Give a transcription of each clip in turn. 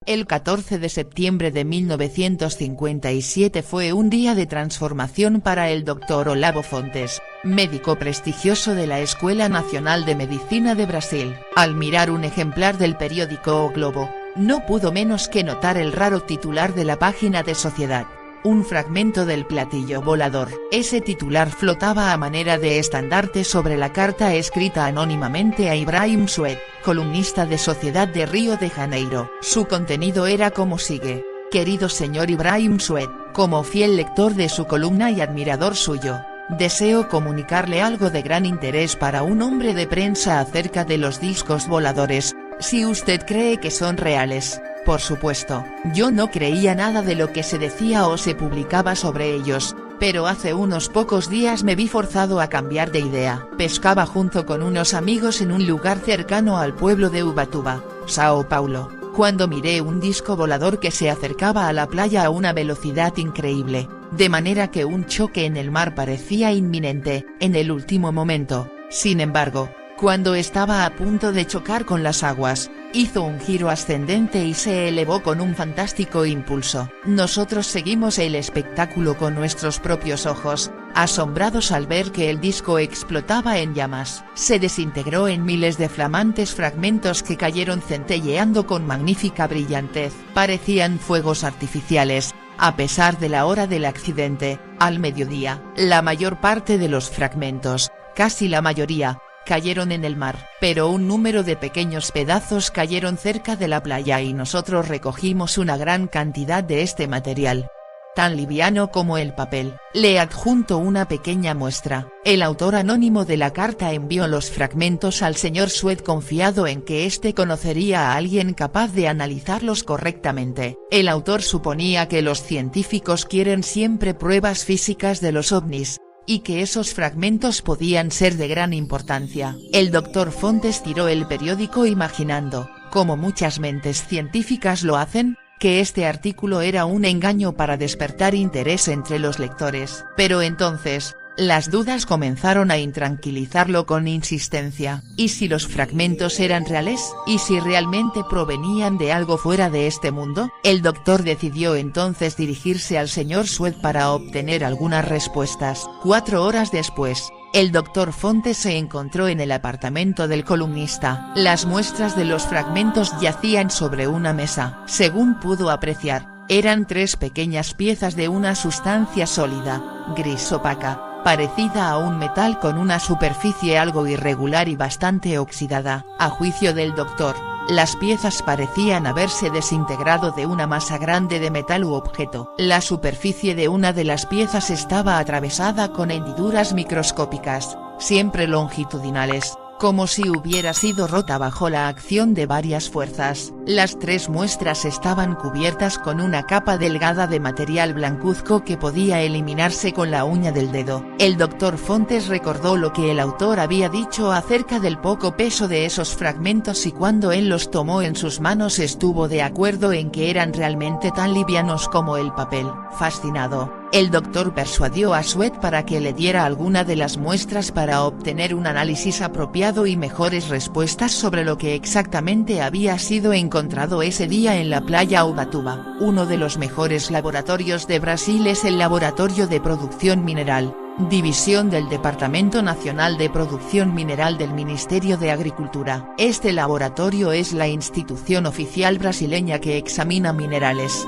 El 14 de septiembre de 1957 fue un día de transformación para el Dr. Olavo Fontes, médico prestigioso de la Escuela Nacional de Medicina de Brasil. Al mirar un ejemplar del periódico O Globo, no pudo menos que notar el raro titular de la página de Sociedad. Un fragmento del platillo volador. Ese titular flotaba a manera de estandarte sobre la carta escrita anónimamente a Ibrahim Sued, columnista de Sociedad de Río de Janeiro. Su contenido era como sigue: querido señor Ibrahim Sued, como fiel lector de su columna y admirador suyo, deseo comunicarle algo de gran interés para un hombre de prensa acerca de los discos voladores, si usted cree que son reales. Por supuesto, yo no creía nada de lo que se decía o se publicaba sobre ellos, pero hace unos pocos días me vi forzado a cambiar de idea. Pescaba junto con unos amigos en un lugar cercano al pueblo de Ubatuba, Sao Paulo, cuando miré un disco volador que se acercaba a la playa a una velocidad increíble, de manera que un choque en el mar parecía inminente, en el último momento. Sin embargo, cuando estaba a punto de chocar con las aguas, hizo un giro ascendente y se elevó con un fantástico impulso. Nosotros seguimos el espectáculo con nuestros propios ojos, asombrados al ver que el disco explotaba en llamas. Se desintegró en miles de flamantes fragmentos que cayeron centelleando con magnífica brillantez. Parecían fuegos artificiales. A pesar de la hora del accidente, al mediodía, la mayor parte de los fragmentos, casi la mayoría, cayeron en el mar, pero un número de pequeños pedazos cayeron cerca de la playa y nosotros recogimos una gran cantidad de este material. Tan liviano como el papel. Le adjunto una pequeña muestra. El autor anónimo de la carta envió los fragmentos al señor Sued confiado en que éste conocería a alguien capaz de analizarlos correctamente. El autor suponía que los científicos quieren siempre pruebas físicas de los ovnis, y que esos fragmentos podían ser de gran importancia. El Dr. Fontes tiró el periódico imaginando, como muchas mentes científicas lo hacen, que este artículo era un engaño para despertar interés entre los lectores. Pero entonces, las dudas comenzaron a intranquilizarlo con insistencia. ¿Y si los fragmentos eran reales? ¿Y si realmente provenían de algo fuera de este mundo? El doctor decidió entonces dirigirse al señor Sued para obtener algunas respuestas. 4 horas después, el Dr. Fontes se encontró en el apartamento del columnista. Las muestras de los fragmentos yacían sobre una mesa. Según pudo apreciar, eran 3 pequeñas piezas de una sustancia sólida, gris opaca, parecida a un metal con una superficie algo irregular y bastante oxidada. A juicio del doctor, las piezas parecían haberse desintegrado de una masa grande de metal u objeto. La superficie de una de las piezas estaba atravesada con hendiduras microscópicas, siempre longitudinales, como si hubiera sido rota bajo la acción de varias fuerzas. Las 3 muestras estaban cubiertas con una capa delgada de material blancuzco que podía eliminarse con la uña del dedo. El Dr. Fontes recordó lo que el autor había dicho acerca del poco peso de esos fragmentos y cuando él los tomó en sus manos estuvo de acuerdo en que eran realmente tan livianos como el papel. Fascinado, el doctor persuadió a Sued para que le diera alguna de las muestras para obtener un análisis apropiado y mejores respuestas sobre lo que exactamente había sido encontrado ese día en la playa Ubatuba. Uno de los mejores laboratorios de Brasil es el Laboratorio de Producción Mineral, división del Departamento Nacional de Producción Mineral del Ministerio de Agricultura. Este laboratorio es la institución oficial brasileña que examina minerales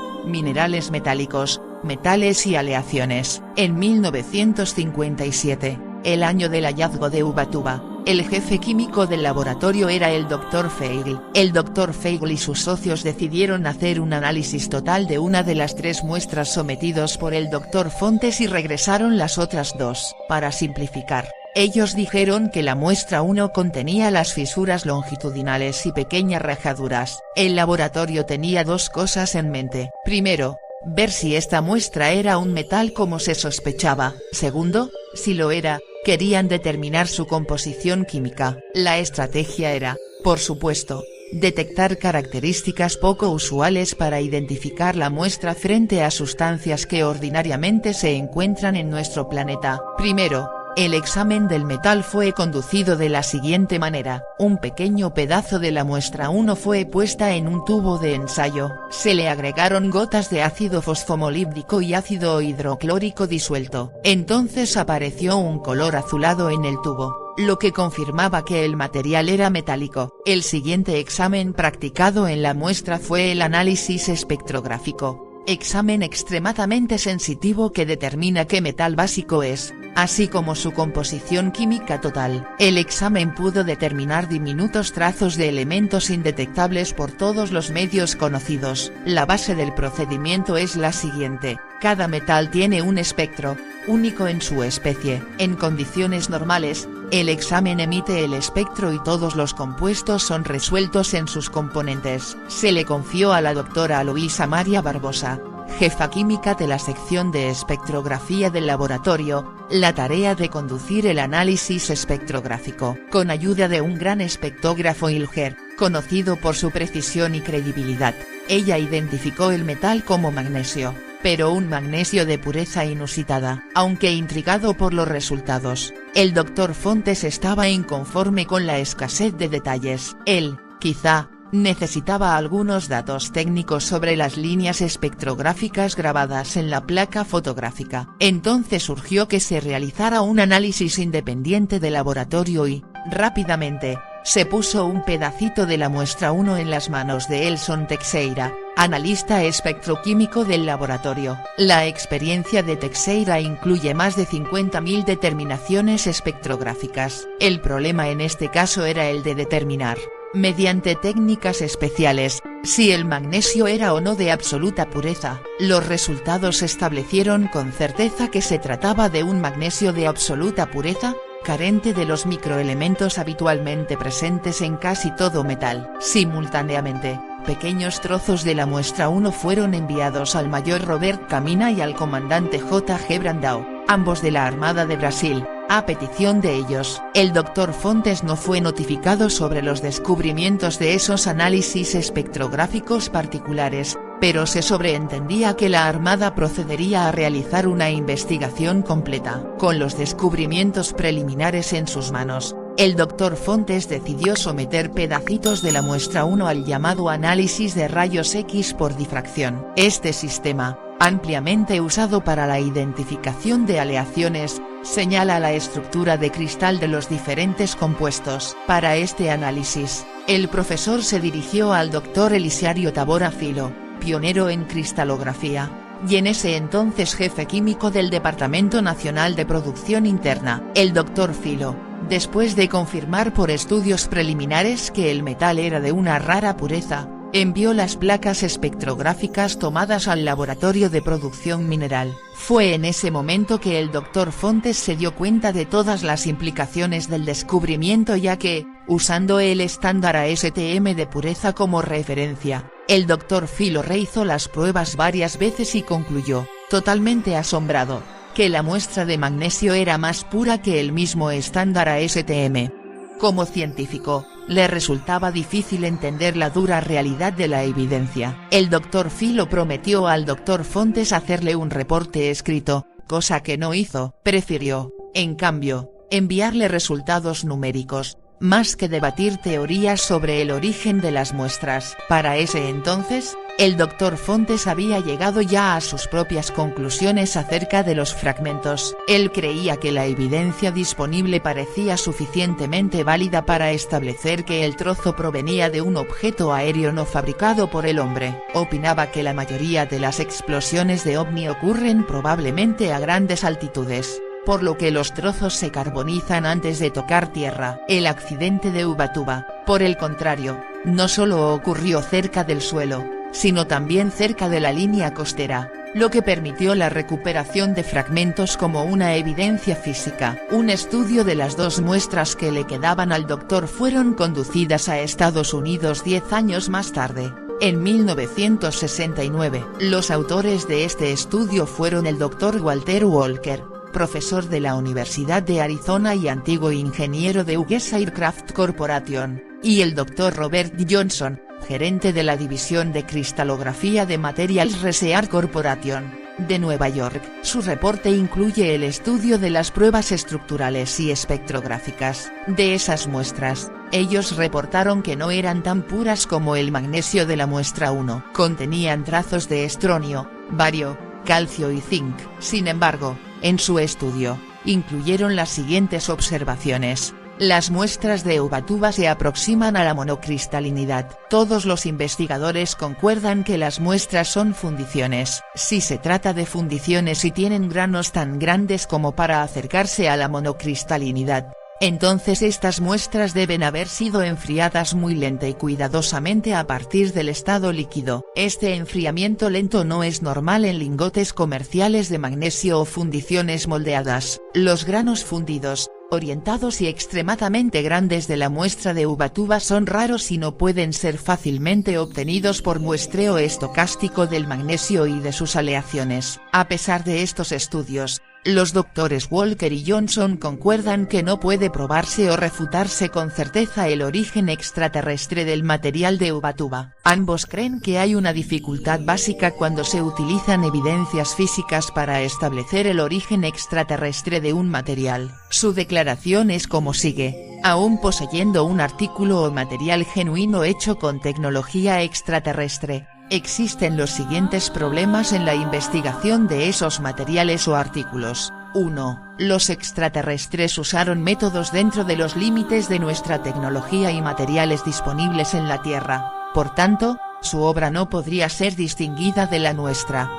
metálicos, metales y aleaciones. En 1957, el año del hallazgo de Ubatuba, el jefe químico del laboratorio era el Dr. Feigl. El Dr. Feigl y sus socios decidieron hacer un análisis total de una de las 3 muestras sometidos por el Dr. Fontes y regresaron las otras 2. Para simplificar, ellos dijeron que la muestra 1 contenía las fisuras longitudinales y pequeñas rajaduras. El laboratorio tenía 2 cosas en mente. Primero, ver si esta muestra era un metal como se sospechaba. Segundo, si lo era, querían determinar su composición química. La estrategia era, por supuesto, detectar características poco usuales para identificar la muestra frente a sustancias que ordinariamente se encuentran en nuestro planeta. Primero, El examen del metal fue conducido de la siguiente manera: un pequeño pedazo de la muestra 1 fue puesta en un tubo de ensayo, se le agregaron gotas de ácido fosfomolíbdico y ácido hidroclórico disuelto. Entonces apareció un color azulado en el tubo, lo que confirmaba que el material era metálico. El siguiente examen practicado en la muestra fue el análisis espectrográfico, examen extremadamente sensitivo que determina qué metal básico es, así como su composición química total. El examen pudo determinar diminutos trazos de elementos indetectables por todos los medios conocidos. La base del procedimiento es la siguiente: cada metal tiene un espectro, único en su especie. En condiciones normales, el examen emite el espectro y todos los compuestos son resueltos en sus componentes. Se le confió a la doctora Luisa María Barbosa, jefa química de la sección de espectrografía del laboratorio, la tarea de conducir el análisis espectrográfico. Con ayuda de un gran espectrógrafo Ilger, conocido por su precisión y credibilidad, ella identificó el metal como magnesio, pero un magnesio de pureza inusitada. Aunque intrigado por los resultados, el Dr. Fontes estaba inconforme con la escasez de detalles. Él, quizá, necesitaba algunos datos técnicos sobre las líneas espectrográficas grabadas en la placa fotográfica. Entonces surgió que se realizara un análisis independiente de laboratorio y, rápidamente, se puso un pedacito de la muestra 1 en las manos de Elson Teixeira, analista espectroquímico del laboratorio. La experiencia de Teixeira incluye más de 50.000 determinaciones espectrográficas. El problema en este caso era el de determinar, mediante técnicas especiales, si el magnesio era o no de absoluta pureza. Los resultados establecieron con certeza que se trataba de un magnesio de absoluta pureza, carente de los microelementos habitualmente presentes en casi todo metal. Simultáneamente, pequeños trozos de la muestra 1 fueron enviados al mayor Robert Camina y al comandante J. G. Brandão, ambos de la Armada de Brasil. A petición de ellos, el Dr. Fontes no fue notificado sobre los descubrimientos de esos análisis espectrográficos particulares, pero se sobreentendía que la Armada procedería a realizar una investigación completa. Con los descubrimientos preliminares en sus manos, el Dr. Fontes decidió someter pedacitos de la muestra 1 al llamado análisis de rayos X por difracción. Este sistema, ampliamente usado para la identificación de aleaciones, señala la estructura de cristal de los diferentes compuestos. Para este análisis, el profesor se dirigió al Dr. Elisario Tabora Filo, pionero en cristalografía, y en ese entonces jefe químico del Departamento Nacional de Producción Interna. El Dr. Filo, después de confirmar por estudios preliminares que el metal era de una rara pureza, envió las placas espectrográficas tomadas al laboratorio de producción mineral. Fue en ese momento que el Dr. Fontes se dio cuenta de todas las implicaciones del descubrimiento, ya que, usando el estándar ASTM de pureza como referencia, el Dr. Filo rehizo las pruebas varias veces y concluyó, totalmente asombrado, que la muestra de magnesio era más pura que el mismo estándar ASTM. Como científico, le resultaba difícil entender la dura realidad de la evidencia. El Dr. Filo prometió al Dr. Fontes hacerle un reporte escrito, cosa que no hizo. Prefirió, en cambio, enviarle resultados numéricos, más que debatir teorías sobre el origen de las muestras. Para ese entonces, el Dr. Fontes había llegado ya a sus propias conclusiones acerca de los fragmentos. Él creía que la evidencia disponible parecía suficientemente válida para establecer que el trozo provenía de un objeto aéreo no fabricado por el hombre. Opinaba que la mayoría de las explosiones de ovni ocurren probablemente a grandes altitudes, por lo que los trozos se carbonizan antes de tocar tierra. El accidente de Ubatuba, por el contrario, no solo ocurrió cerca del suelo, sino también cerca de la línea costera, lo que permitió la recuperación de fragmentos como una evidencia física. Un estudio de las dos muestras que le quedaban al doctor fueron conducidas a Estados Unidos 10 años más tarde. En 1969, los autores de este estudio fueron el Dr. Walter Walker, profesor de la Universidad de Arizona y antiguo ingeniero de US Aircraft Corporation, y el Dr. Robert Johnson, gerente de la división de cristalografía de Materials Research Corporation. de Nueva York. Su reporte incluye el estudio de las pruebas estructurales y espectrográficas de esas muestras. Ellos reportaron que no eran tan puras como el magnesio de la muestra 1. Contenían trazos de estroncio, bario, calcio y zinc. Sin embargo, en su estudio, incluyeron las siguientes observaciones. Las muestras de Ubatuba se aproximan a la monocristalinidad. Todos los investigadores concuerdan que las muestras son fundiciones. Si se trata de fundiciones y tienen granos tan grandes como para acercarse a la monocristalinidad, entonces estas muestras deben haber sido enfriadas muy lenta y cuidadosamente a partir del estado líquido. Este enfriamiento lento no es normal en lingotes comerciales de magnesio o fundiciones moldeadas. Los granos fundidos, orientados y extremadamente grandes de la muestra de Ubatuba son raros y no pueden ser fácilmente obtenidos por muestreo estocástico del magnesio y de sus aleaciones. A pesar de estos estudios, los doctores Walker y Johnson concuerdan que no puede probarse o refutarse con certeza el origen extraterrestre del material de Ubatuba. Ambos creen que hay una dificultad básica cuando se utilizan evidencias físicas para establecer el origen extraterrestre de un material. Su declaración es como sigue: aún poseyendo un artículo o material genuino hecho con tecnología extraterrestre, existen los siguientes problemas en la investigación de esos materiales o artículos. 1. Los extraterrestres usaron métodos dentro de los límites de nuestra tecnología y materiales disponibles en la Tierra, por tanto, su obra no podría ser distinguida de la nuestra.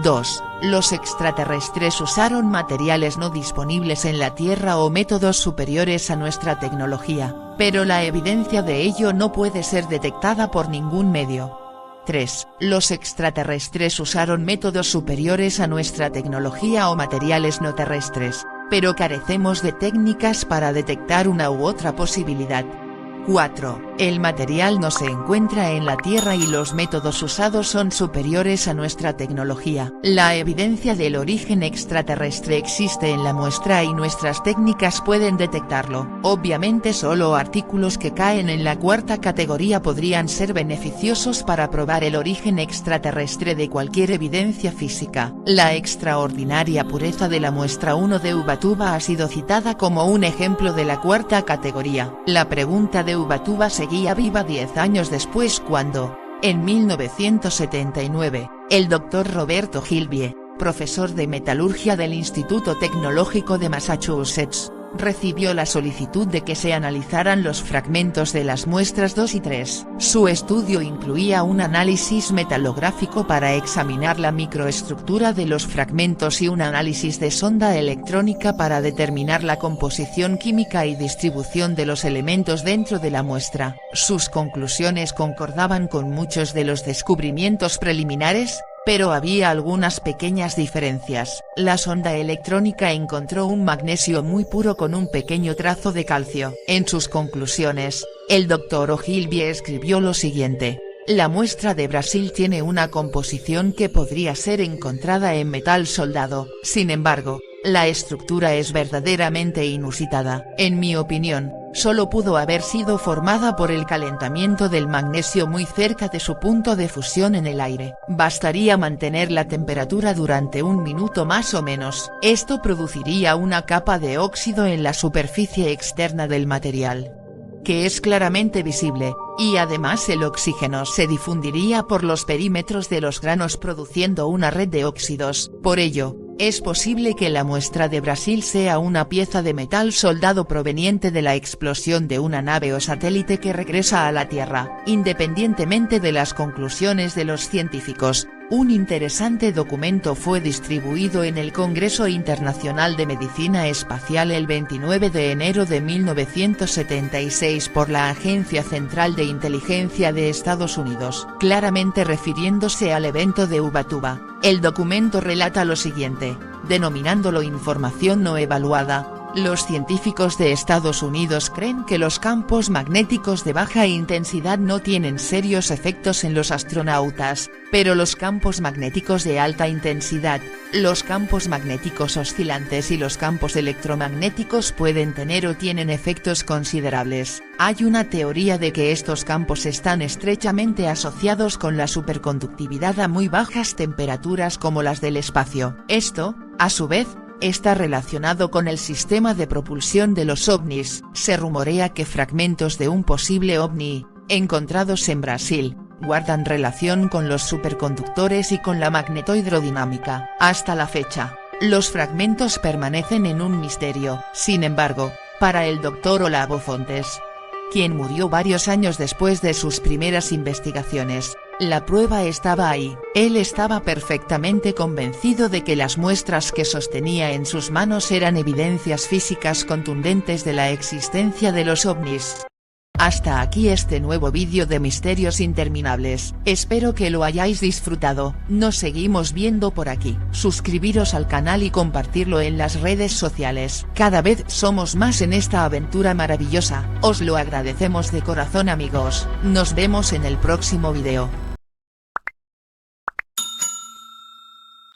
2. Los extraterrestres usaron materiales no disponibles en la Tierra o métodos superiores a nuestra tecnología, pero la evidencia de ello no puede ser detectada por ningún medio. 3. Los extraterrestres usaron métodos superiores a nuestra tecnología o materiales no terrestres, pero carecemos de técnicas para detectar una u otra posibilidad. 4. El material no se encuentra en la Tierra y los métodos usados son superiores a nuestra tecnología. La evidencia del origen extraterrestre existe en la muestra y nuestras técnicas pueden detectarlo. Obviamente solo artículos que caen en la cuarta categoría podrían ser beneficiosos para probar el origen extraterrestre de cualquier evidencia física. La extraordinaria pureza de la muestra 1 de Ubatuba ha sido citada como un ejemplo de la cuarta categoría. La pregunta de Ubatuba seguía viva 10 años después cuando, en 1979, el Dr. Roberto Gilbie, profesor de metalurgia del Instituto Tecnológico de Massachusetts, recibió la solicitud de que se analizaran los fragmentos de las muestras 2 y 3. Su estudio incluía un análisis metalográfico para examinar la microestructura de los fragmentos y un análisis de sonda electrónica para determinar la composición química y distribución de los elementos dentro de la muestra. Sus conclusiones concordaban con muchos de los descubrimientos preliminares, pero había algunas pequeñas diferencias. La sonda electrónica encontró un magnesio muy puro con un pequeño trazo de calcio. En sus conclusiones, el Dr. O'Gilvie escribió lo siguiente: la muestra de Brasil tiene una composición que podría ser encontrada en metal soldado. Sin embargo, la estructura es verdaderamente inusitada. En mi opinión, solo pudo haber sido formada por el calentamiento del magnesio muy cerca de su punto de fusión en el aire. Bastaría mantener la temperatura durante un minuto más o menos. Esto produciría una capa de óxido en la superficie externa del material, que es claramente visible, y además el oxígeno se difundiría por los perímetros de los granos produciendo una red de óxidos. Por ello, es posible que la muestra de Brasil sea una pieza de metal soldado proveniente de la explosión de una nave o satélite que regresa a la Tierra. Independientemente de las conclusiones de los científicos, un interesante documento fue distribuido en el Congreso Internacional de Medicina Espacial el 29 de enero de 1976 por la Agencia Central de Inteligencia de Estados Unidos. Claramente refiriéndose al evento de Ubatuba, el documento relata lo siguiente, denominándolo información no evaluada: Los científicos de Estados Unidos creen que los campos magnéticos de baja intensidad no tienen serios efectos en los astronautas, pero los campos magnéticos de alta intensidad, los campos magnéticos oscilantes y los campos electromagnéticos pueden tener o tienen efectos considerables. Hay una teoría de que estos campos están estrechamente asociados con la superconductividad a muy bajas temperaturas como las del espacio. Esto, a su vez, está relacionado con el sistema de propulsión de los ovnis. Se rumorea que fragmentos de un posible ovni, encontrados en Brasil, guardan relación con los superconductores y con la magnetohidrodinámica. Hasta la fecha, los fragmentos permanecen en un misterio. Sin embargo, para el Dr. Olavo Fontes, quien murió varios años después de sus primeras investigaciones, la prueba estaba ahí. Él estaba perfectamente convencido de que las muestras que sostenía en sus manos eran evidencias físicas contundentes de la existencia de los ovnis. Hasta aquí este nuevo vídeo de Misterios Interminables. Espero que lo hayáis disfrutado. Nos seguimos viendo por aquí. Suscribiros al canal y compartirlo en las redes sociales. Cada vez somos más en esta aventura maravillosa. Os lo agradecemos de corazón, amigos. Nos vemos en el próximo vídeo.